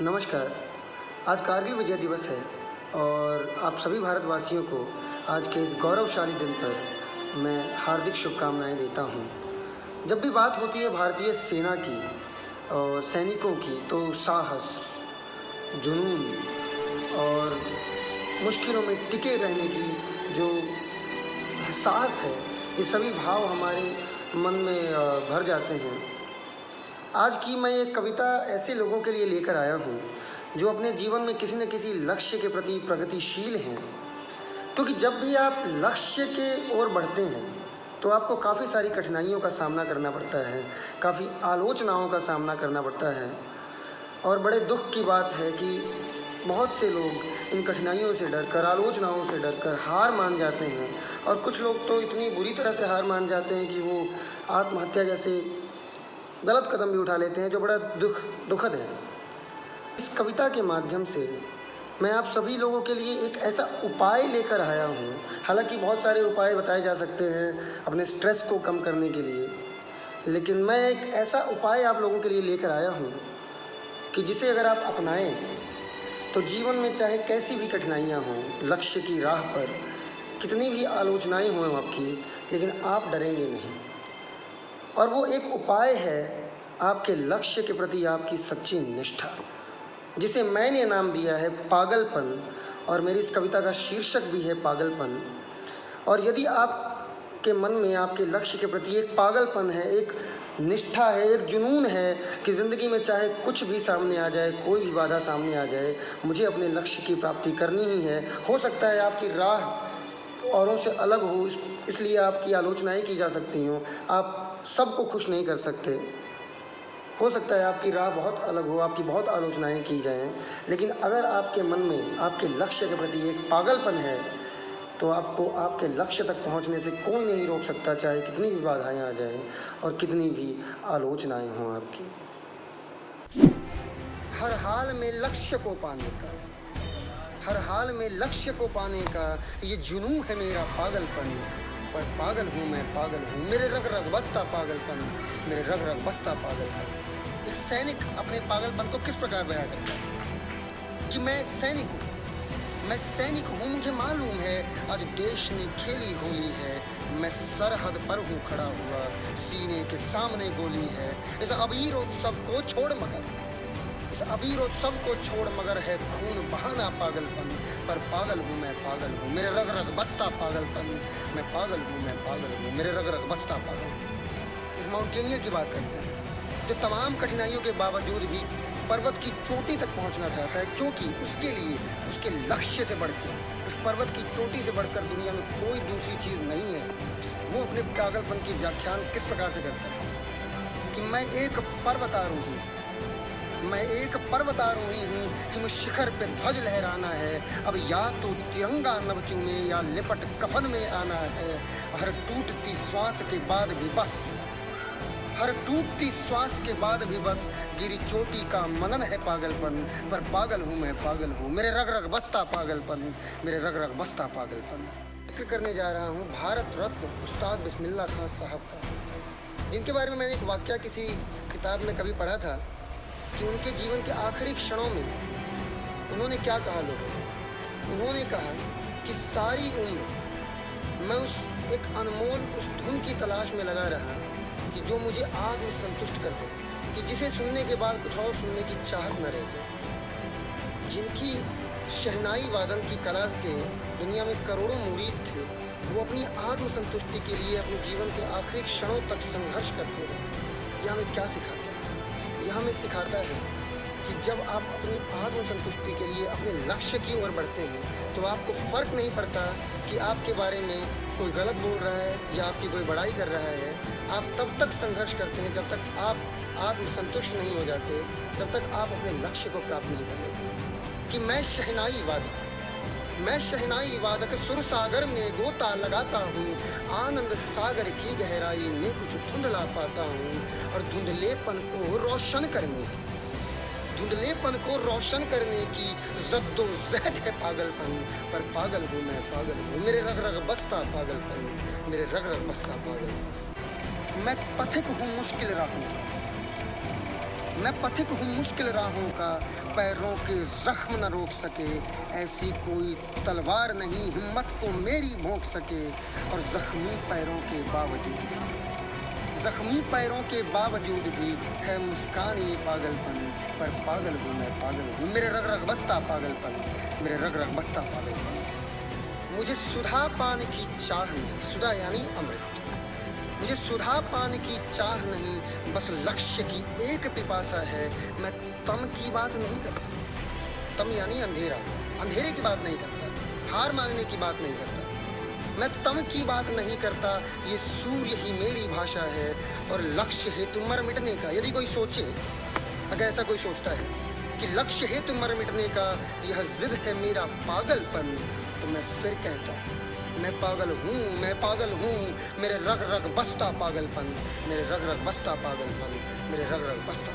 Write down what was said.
नमस्कार। आज कारगिल विजय दिवस है और आप सभी भारतवासियों को आज के इस गौरवशाली दिन पर मैं हार्दिक शुभकामनाएं देता हूं। जब भी बात होती है भारतीय सेना की और सैनिकों की तो साहस, जुनून और मुश्किलों में टिके रहने की जो साहस है, ये सभी भाव हमारे मन में भर जाते हैं। आज की मैं एक कविता ऐसे लोगों के लिए लेकर आया हूँ जो अपने जीवन में किसी न किसी लक्ष्य के प्रति प्रगतिशील हैं। क्योंकि जब भी आप लक्ष्य के ओर बढ़ते हैं तो आपको काफ़ी सारी कठिनाइयों का सामना करना पड़ता है, काफ़ी आलोचनाओं का सामना करना पड़ता है। और बड़े दुख की बात है कि बहुत से लोग इन कठिनाइयों से डरकर, आलोचनाओं से डरकर हार मान जाते हैं। और कुछ लोग तो इतनी बुरी तरह से हार मान जाते हैं कि वो आत्महत्या जैसे गलत कदम भी उठा लेते हैं, जो बड़ा दुखद है। इस कविता के माध्यम से मैं आप सभी लोगों के लिए एक ऐसा उपाय लेकर आया हूँ। हालांकि बहुत सारे उपाय बताए जा सकते हैं अपने स्ट्रेस को कम करने के लिए, लेकिन मैं एक ऐसा उपाय आप लोगों के लिए लेकर आया हूँ कि जिसे अगर आप अपनाएं तो जीवन में चाहे कैसी भी कठिनाइयाँ हों, लक्ष्य की राह पर कितनी भी आलोचनाएं हों आपकी, लेकिन आप डरेंगे नहीं। और वो एक उपाय है आपके लक्ष्य के प्रति आपकी सच्ची निष्ठा, जिसे मैंने नाम दिया है पागलपन। और मेरी इस कविता का शीर्षक भी है पागलपन। और यदि आपके मन में आपके लक्ष्य के प्रति एक पागलपन है, एक निष्ठा है, एक जुनून है कि ज़िंदगी में चाहे कुछ भी सामने आ जाए, कोई भी बाधा सामने आ जाए, मुझे अपने लक्ष्य की प्राप्ति करनी ही है। हो सकता है आपकी राह औरों से अलग हो, इसलिए आपकी आलोचनाएं की जा सकती हों, आप सबको खुश नहीं कर सकते। हो सकता है आपकी राह बहुत अलग हो, आपकी बहुत आलोचनाएं की जाएं, लेकिन अगर आपके मन में आपके लक्ष्य के प्रति एक पागलपन है तो आपको आपके लक्ष्य तक पहुंचने से कोई नहीं रोक सकता, चाहे कितनी भी बाधाएं आ जाएं और कितनी भी आलोचनाएं हों आपकी। हर हाल में लक्ष्य को पाने का, हर हाल में लक्ष्य को पाने का ये जुनून है मेरा पागलपन। पर पागल हूँ मैं, पागल हूँ, मेरे रग रग बसता पागलपन, मेरे रग रग बसता पागलपन। एक सैनिक अपने पागलपन को किस प्रकार बयां करता है कि मैं सैनिक हूँ, मैं सैनिक हूँ, मुझे मालूम है आज देश ने खेली होली है। मैं सरहद पर हूँ खड़ा हुआ, सीने के सामने गोली है। इस अबीरोत्सव को छोड़ मगर, इस अबीरोत्सव को छोड़ मगर है खून बहाना पागलपन। पर पागल हूँ मैं, पागल हूँ, मेरे रग रग बसता पागलपन। मैं पागल हूँ मैं, पागल हूँ, मेरे रग रग बसता पागल। एक माउंटेनियर की बात करते हैं जो तमाम कठिनाइयों के बावजूद भी पर्वत की चोटी तक पहुंचना चाहता है, क्योंकि उसके लिए उसके लक्ष्य से बढ़कर, उस पर्वत की चोटी से बढ़कर दुनिया में कोई दूसरी चीज़ नहीं है। वो अपने पागलपन की व्याख्यान किस प्रकार से करता है कि मैं एक पर्वतारोही, मैं एक पर्वतारोही हूँ, हिम शिखर पे ध्वज लहराना है। अब या तो तिरंगा नभ चूमे या लिपट कफन में आना है। हर टूटती श्वास के बाद भी बस, हर टूटती श्वास के बाद भी बस गिरी चोटी का मनन है पागलपन। पर पागल हूँ मैं, पागल हूँ, मेरे रग रग बसता पागलपन, मेरे रग रग बसता पागलपन। जिक्र करने जा रहा हूँ भारत रत्न उस्ताद बिस्मिल्लाह खां साहब का, जिनके बारे में मैंने एक वाकया किसी किताब में कभी पढ़ा था कि उनके जीवन के आखिरी क्षणों में उन्होंने क्या कहा लोगों, उन्होंने कहा कि सारी उम्र मैं उस एक अनमोल उस धुन की तलाश में लगा रहा कि जो मुझे आत्म संतुष्ट कर दे, कि जिसे सुनने के बाद कुछ और सुनने की चाहत न रह जाए। जिनकी शहनाई वादन की कला के दुनिया में करोड़ों मुरीद थे, वो अपनी आत्म संतुष्टि के लिए अपने जीवन के आखिरी क्षणों तक संघर्ष करते रहे। यह हमें क्या सिखाता है? यह हमें सिखाता है कि जब आप अपनी आत्म संतुष्टि के लिए अपने लक्ष्य की ओर बढ़ते हैं तो आपको फ़र्क नहीं पड़ता कि आपके बारे में कोई गलत बोल रहा है या आपकी कोई बड़ाई कर रहा है। आप तब तक संघर्ष करते हैं जब तक आप आत्मसंतुष्ट नहीं हो जाते, जब तक आप अपने लक्ष्य को प्राप्त नहीं कर लेते। कि मैं शहनाई वादक, मैं शहनाई वादक सुर सागर में गोता लगाता हूँ, आनंद सागर की गहराई में कुछ धुंधला पाता हूँ। और धुंधलेपन को रोशन करने की, धुंधलेपन को रोशन करने की जद्दोजहद है पागलपन। पर पागल हूँ मैं, पागल हूँ, मेरे रग रग बसता पागलपन, मेरे रग रग बसता पागलपन। मैं पथिक हूँ मुश्किल राहों, मैं पथिक हूँ मुश्किल राहों का, पैरों के जख्म न रोक सके। ऐसी कोई तलवार नहीं हिम्मत को मेरी भोंक सके। और जख्मी पैरों के बावजूद भी है मुस्कान ये पागलपन। पर पागल हूँ मैं पागल हूँ, मेरे रग रग बसता पागलपन, मेरे रग रग बसता पागलपन। मुझे सुधा पान की चाह नहीं, सुधा यानी अमृत। मुझे सुधा पान की चाह नहीं, बस लक्ष्य की एक पिपासा है। मैं तम की बात नहीं करता, तम यानी अंधेरा, अंधेरे की बात नहीं करता, हार मानने की बात नहीं करता। मैं तम की बात नहीं करता, ये सूर्य ही मेरी भाषा है। और लक्ष्य हेतु मर मिटने का, यदि कोई सोचे, अगर ऐसा कोई सोचता है कि लक्ष्य हेतु मर मिटने का यह जिद है मेरा पागलपन, तो मैं फिर कहता मैं पागल हूँ, मैं पागल हूँ, मेरे रग रग बसता पागलपन, मेरे रग रग बसता पागलपन, मेरे रग रग बसता